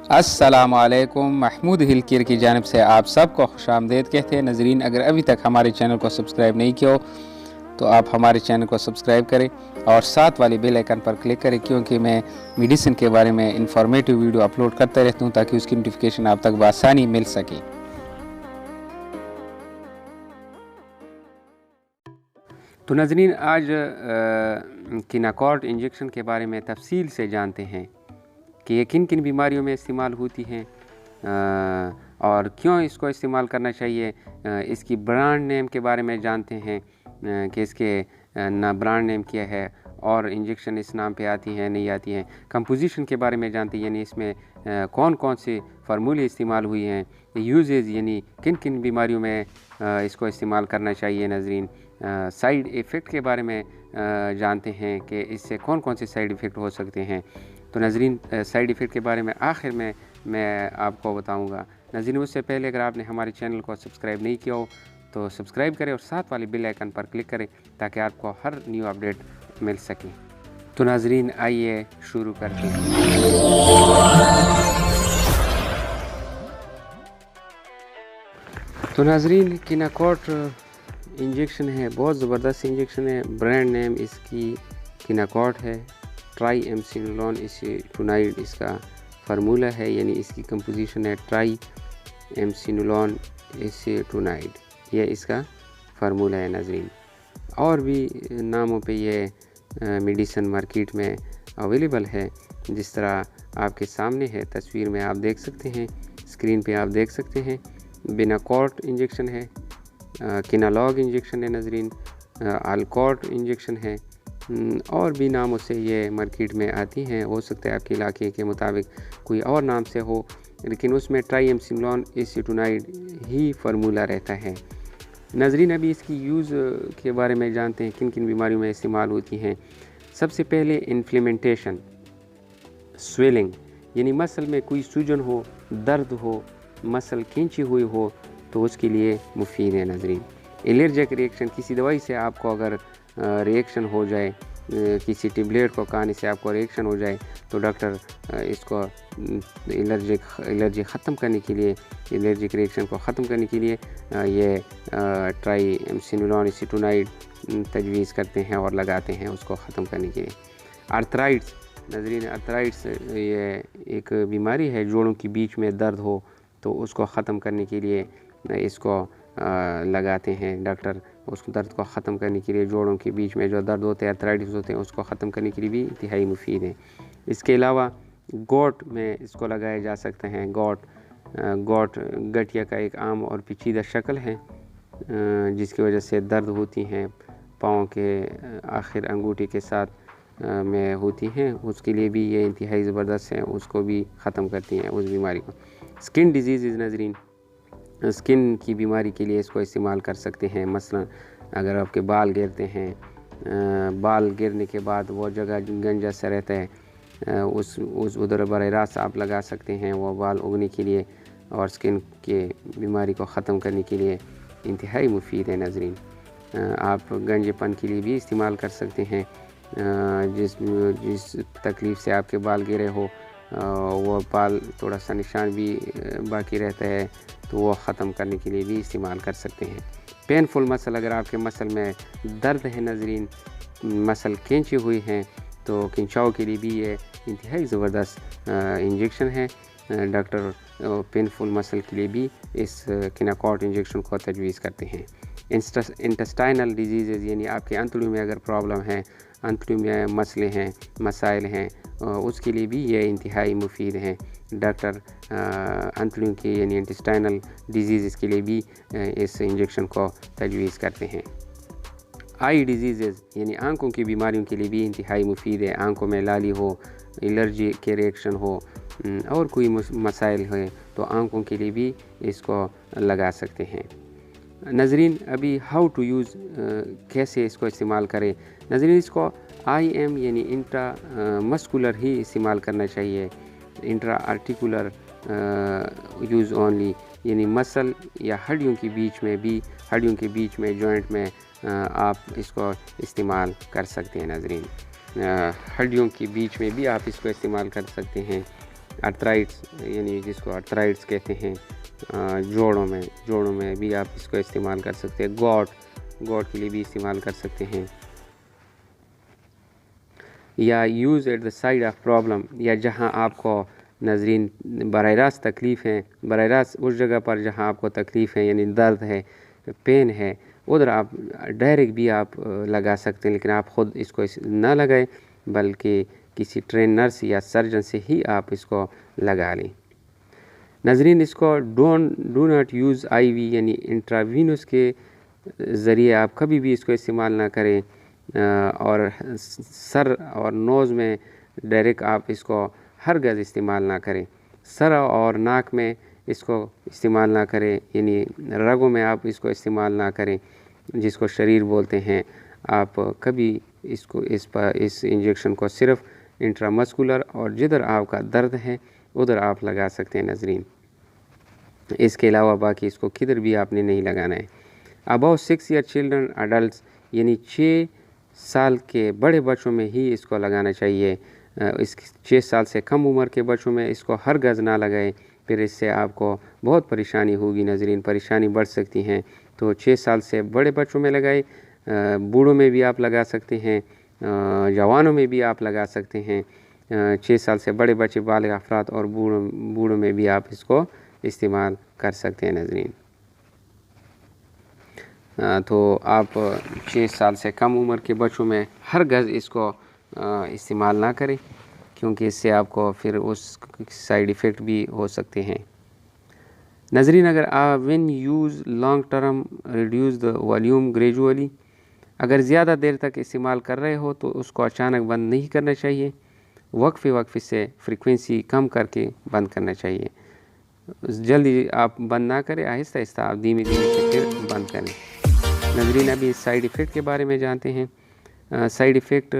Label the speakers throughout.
Speaker 1: अस्सलामुअलैकुम। महमूद हिल केयर की जानिब से आप सबको खुशामदीद कहते हैं। नज़रीन, अगर अभी तक हमारे चैनल को सब्सक्राइब नहीं किया हो तो आप हमारे चैनल को सब्सक्राइब करें और साथ वाली बेल आइकन पर क्लिक करें, क्योंकि मैं मेडिसिन के बारे में इंफॉर्मेटिव वीडियो अपलोड करता रहता हूँ ताकि उसकी नोटिफिकेशन आप तक बआसानी मिल सके। तो नज़रीन, आज किनाकॉर्ड इंजेक्शन के बारे में तफसील से जानते हैं कि ये किन किन बीमारियों में इस्तेमाल होती हैं और क्यों इसको इस्तेमाल करना चाहिए। इसकी ब्रांड नेम के बारे में जानते हैं कि इसके ना ब्रांड नेम क्या है और इंजेक्शन इस नाम पे आती हैं नहीं आती हैं। कंपोजिशन के बारे में जानते हैं, यानी इसमें कौन कौन से फार्मूले इस्तेमाल हुए हैं। यूजेज, यानी किन किन बीमारियों में इसको इस्तेमाल करना चाहिए। नज़रीन, साइड इफ़ेक्ट के बारे में जानते हैं कि इससे कौन कौन से साइड इफ़ेक्ट हो सकते हैं। तो नज़रीन, साइड इफ़ेक्ट के बारे में आखिर में मैं आपको बताऊंगा। नज़रीन, उससे पहले अगर आपने हमारे चैनल को सब्सक्राइब नहीं किया हो तो सब्सक्राइब करें और साथ वाली बेल आइकन पर क्लिक करें ताकि आपको हर न्यू अपडेट मिल सके। तो नज़रीन, आइए शुरू करते हैं। तो नज़रीन, किनाकॉर्ड इंजेक्शन है, बहुत ज़बरदस्त इंजेक्शन है। ब्रांड नेम इसकी किनाकॉर्ड है। ट्राई एमसिनोलोन एसीटोनाइड इसका फार्मूला है, यानी इसकी कंपोजिशन है ट्राई एमसिनोलोन एसीटोनाइड, यह इसका फार्मूला है। नज़रीन, और भी नामों पे ये मेडिसिन मार्केट में अवेलेबल है, जिस तरह आपके सामने है, तस्वीर में आप देख सकते हैं, स्क्रीन पे आप देख सकते हैं। बिनाकॉर्ड इंजेक्शन है, किनालॉग इंजेक्शन है। नज़रीन, आलकॉर्ड इंजेक्शन है, और भी नामों से ये मार्केट में आती हैं। हो सकता है आपके इलाके के मुताबिक कोई और नाम से हो, लेकिन उसमें ट्राई एमसिनोलोन एसीटोनाइड ही फार्मूला रहता है। नज़रीन, अभी इसकी यूज़ के बारे में जानते हैं, किन किन बीमारियों में इस्तेमाल होती हैं। सबसे पहले इन्फ्लेमेंटेशन, स्वेलिंग, यानी मसल में कोई सूजन हो, दर्द हो, मसल खींची हुई हो तो उसके लिए मुफीद है। नज़रीन, एलर्जिक रिएक्शन, किसी दवाई से आपको अगर रिएक्शन हो जाए, किसी टेबलेट को खाने से आपको रिएक्शन हो जाए तो डॉक्टर इसको एलर्जी ख़त्म करने के लिए, एलर्जिक रिएक्शन को ख़त्म करने के लिए ये ट्राई एमसिनोलोन एसीटोनाइड तजवीज़ करते हैं और लगाते हैं उसको ख़त्म करने के लिए। आर्थराइट्स, नज़रीन, आर्थराइट्स ये एक बीमारी है, जोड़ों के बीच में दर्द हो तो उसको ख़त्म करने के लिए इसको लगाते हैं डॉक्टर। उस दर्द को ख़त्म करने के लिए, जोड़ों के बीच में जो दर्द होते हैं, आर्थराइटिस होते हैं, उसको ख़त्म करने के लिए भी इंतहाई मुफीद है। इसके अलावा गोट में इसको लगाया जा सकता है। गोट गठिया का एक आम और पेचीदा शक्ल है जिसकी वजह से दर्द होती हैं, पाँव के आखिर अंगूठी के साथ में होती हैं, उसके लिए भी ये इंतहाई ज़बरदस्त है, उसको भी ख़त्म करती हैं उस बीमारी को। स्किन डिजीज़, नज़रीन, स्किन की बीमारी के लिए इसको इस्तेमाल कर सकते हैं। मसलन अगर आपके बाल गिरते हैं, बाल गिरने के बाद वो जगह गंजा सा रहता है, उस उधर बराह रास्त आप लगा सकते हैं, वो बाल उगने के लिए और स्किन के बीमारी को ख़त्म करने के लिए इंतहाई मुफीद है। नज़रीन, आप गंजेपन के लिए भी इस्तेमाल कर सकते हैं। जिस तकलीफ़ से आपके बाल गिरे हो वो बाल थोड़ा सा निशान भी बाकी रहता है तो वो ख़त्म करने के लिए भी इस्तेमाल कर सकते हैं। पेनफुल मसल, अगर आपके मसल में दर्द है, नज़रीन, मसल खींची हुई हैं तो खिंचाव के लिए भी ये इंतहाई ज़बरदस्त इंजेक्शन है। डॉक्टर पेनफुल मसल के लिए भी इस किनाकॉर्ड इंजेक्शन को तजवीज़ करते हैं। इंटेस्टाइनल डिजीज़, यानी आपके अंतड़ियों में अगर प्रॉब्लम है, अंतड़ियों में मसले हैं, मसाइल हैं, उसके लिए भी ये इंतहाई मुफीद हैं। डॉक्टर अंतड़ियों की यानी इंटेस्टाइनल डिजीज़ के लिए भी इस इंजेक्शन को तजवीज़ करते हैं। आई डिजीज़, यानी आंखों की बीमारियों के लिए भी इंतहाई मुफीद है। आंखों में लाली हो, एलर्जी के रिएक्शन हो और कोई मसाइल हो तो आंखों के लिए भी इसको लगा सकते हैं। नज़रीन, अभी हाउ टू यूज़, कैसे इसको इस्तेमाल करें। नज़रीन, इसको IM यानी इंट्रा मस्कुलर ही इस्तेमाल करना चाहिए। इंट्रा आर्टिकुलर यूज़ ओनली, यानी मसल या हड्डियों के बीच में भी, हड्डियों के बीच में जॉइंट में आप इसको इस्तेमाल कर सकते हैं। नज़रीन, हड्डियों के बीच में भी आप इसको इस्तेमाल कर सकते हैं। अर्थराइट्स यानी जिसको अर्थराइट्स कहते हैं, जोड़ों में भी आप इसको इस्तेमाल कर सकते हैं। गॉट के लिए भी इस्तेमाल कर सकते हैं। या use at the side of problem, या जहां आपको नाज़रीन बराह रास्त तकलीफ़ है, बराह रास्त उस जगह पर जहां आपको तकलीफ़ है यानी दर्द है, पेन है, उधर आप डायरेक्ट भी आप लगा सकते हैं, लेकिन आप ख़ुद इसको ना लगाएं बल्कि किसी ट्रेन नर्स या सर्जन से ही आप इसको लगा लें। नाज़रीन इसको डू नॉट यूज़ आईवी यानी इंट्रावीनस के ज़रिए आप कभी भी इसको इस्तेमाल ना करें, और सर और नोज़ में डायरेक्ट आप इसको हरगिज़ इस्तेमाल ना करें। सर और नाक में इसको इस्तेमाल ना करें, यानी रगों में आप इसको इस्तेमाल ना करें, जिसको शरीर बोलते हैं। आप कभी इसको इस इंजेक्शन को सिर्फ इंट्रामस्कुलर और जिधर आपका दर्द है उधर आप लगा सकते हैं नाज़रीन। इसके अलावा बाकी इसको किधर भी आपने नहीं लगाना है। अबाउ 6 ईयर चिल्ड्रन अडल्ट यानी 6 साल के बड़े बच्चों में ही इसको लगाना चाहिए। इस 6 साल से कम उम्र के बच्चों में इसको हरगिज़ ना लगाएं, फिर इससे आपको बहुत परेशानी होगी नाज़रीन, परेशानी बढ़ सकती हैं। तो 6 साल से बड़े बच्चों में लगाएं, बूढ़ों में भी आप लगा सकते हैं, जवानों में भी आप लगा सकते हैं। 6 साल से बड़े बच्चे, बालिग़ अफ़राद और बूढ़ों में भी आप इसको इस्तेमाल कर सकते हैं नाज़रीन। तो आप 6 साल से कम उम्र के बच्चों में हरगिज़ इसको इस्तेमाल ना करें, क्योंकि इससे आपको फिर उस साइड इफ़ेक्ट भी हो सकते हैं नाज़रीन। अगर when use long term reduce the volume gradually, अगर ज़्यादा देर तक इस्तेमाल कर रहे हो तो उसको अचानक बंद नहीं करना चाहिए, वक्फ़े से फ्रीक्वेंसी कम करके बंद करना चाहिए। जल्दी आप बंद ना करें, आहिस्ता आहिस्ता आप धीमे धीमे से फिर बंद करें नाज़रीन। अभी साइड इफ़ेक्ट के बारे में जानते हैं। साइड इफ़ेक्ट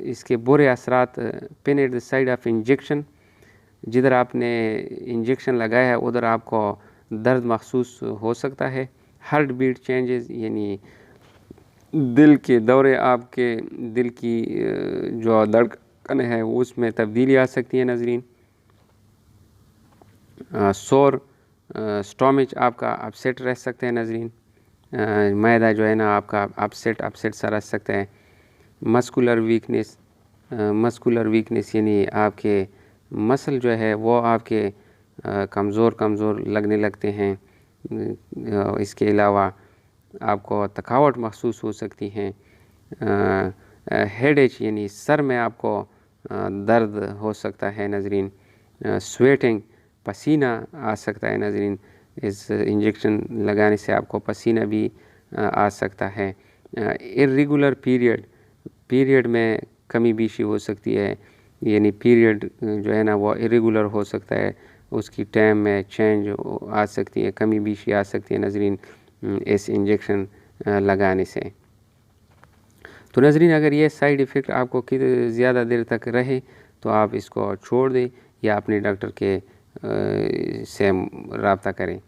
Speaker 1: इसके बुरे असरात, pen at the side of injection, जिधर आपने इंजेक्शन लगाया है उधर आपको दर्द महसूस हो सकता है। हार्ट बीट चेंजेस यानी दिल के दौरे, आपके दिल की जो धड़कन है उसमें तब्दीली आ सकती है नाज़रीन। सोर स्टोमिच आपका अपसेट रह सकते हैं नाज़रीन, मैदा जो है ना आपका अपसेट सा रह सकता है। मस्कुलर वीकनेस यानी आपके मसल जो है वो आपके कमज़ोर लगने लगते हैं। इसके अलावा आपको थकावट महसूस हो सकती है। हेडेच यानी सर में आपको दर्द हो सकता है नाज़रीन। स्वेटिंग, पसीना आ सकता है नाज़रीन, इस इंजेक्शन लगाने से आपको पसीना भी आ सकता है। इर्रेगुलर पीरियड में कमी बेशी हो सकती है, यानी पीरियड जो है ना वो इरेगुलर हो सकता है, उसकी टाइम में चेंज आ सकती है, कमी बेशी आ सकती है नाज़रीन इस इंजेक्शन लगाने से। तो नाज़रीन अगर ये साइड इफ़ेक्ट आपको ज़्यादा देर तक रहे तो आप इसको छोड़ दें या अपने डॉक्टर के से रब्ता करें।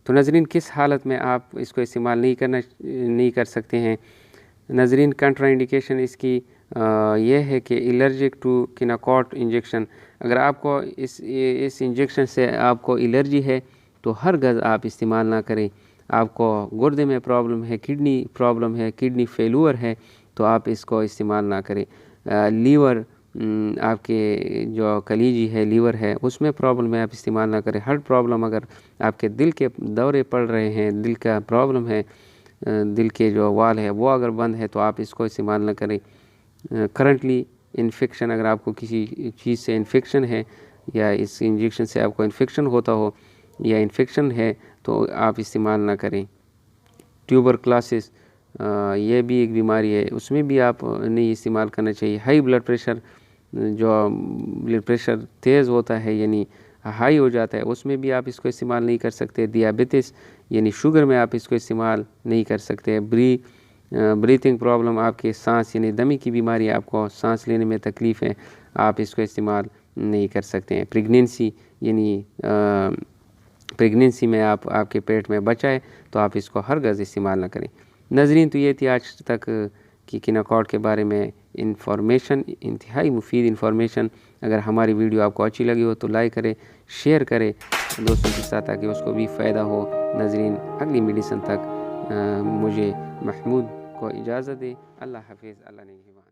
Speaker 1: तो नाज़रीन किस हालत में आप इसको इस्तेमाल नहीं कर सकते हैं नाज़रीन? कंट्राइंडिकेशन इसकी यह है कि एलर्जिक टू किनाकॉट इंजेक्शन, अगर आपको इस इंजेक्शन से आपको एलर्जी है तो हरगिज़ आप इस्तेमाल ना करें। आपको गुर्दे में प्रॉब्लम है, किडनी प्रॉब्लम है, किडनी फेलूर है तो आप इसको इस्तेमाल ना करें। लीवर, आपके जो कलीजी है, लीवर है, उसमें प्रॉब्लम है, आप इस्तेमाल ना करें। हार्ट प्रॉब्लम, अगर आपके दिल के दौरे पड़ रहे हैं, दिल का प्रॉब्लम है, दिल के जो वाल है वो अगर बंद है तो आप इसको इस्तेमाल ना करें। करंटली इन्फेक्शन, अगर आपको किसी चीज़ से इन्फेक्शन है या इस इंजेक्शन से आपको इन्फेक्शन होता हो या इन्फेक्शन है तो आप इस्तेमाल ना करें। ट्यूबरक्लोसिस, ये भी एक बीमारी है, उसमें भी आप नहीं इस्तेमाल करना चाहिए। हाई ब्लड प्रेशर, जो ब्लड प्रेशर तेज़ होता है यानी हाई हो जाता है, उसमें भी आप इसको इस्तेमाल नहीं कर सकते। दियाबिटिस यानी शुगर में आप इसको इस्तेमाल नहीं कर सकते। ब्रीथिंग प्रॉब्लम, आपके सांस यानी दमे की बीमारी, आपको सांस लेने में तकलीफ़ है, आप इसको इस्तेमाल नहीं कर सकते हैं। प्रेगनेंसी यानी प्रेगनेंसी में आपके पेट में बच्चा है तो आप इसको हरगिज़ इस्तेमाल ना करें। नाज़रीन तो ये थी आज तक की किनाकॉट के बारे में इंफॉर्मेशन, इंतहाई मुफीद इंफॉर्मेशन। अगर हमारी वीडियो आपको अच्छी लगी हो तो लाइक करें, शेयर करें दोस्तों के साथ ताकि उसको भी फ़ायदा हो। नाज़रीन, अगली मेडिसिन तक मुझे महमूद को इजाज़त दें। अल्लाह हाफ़िज़, अल्लाह निगहबान।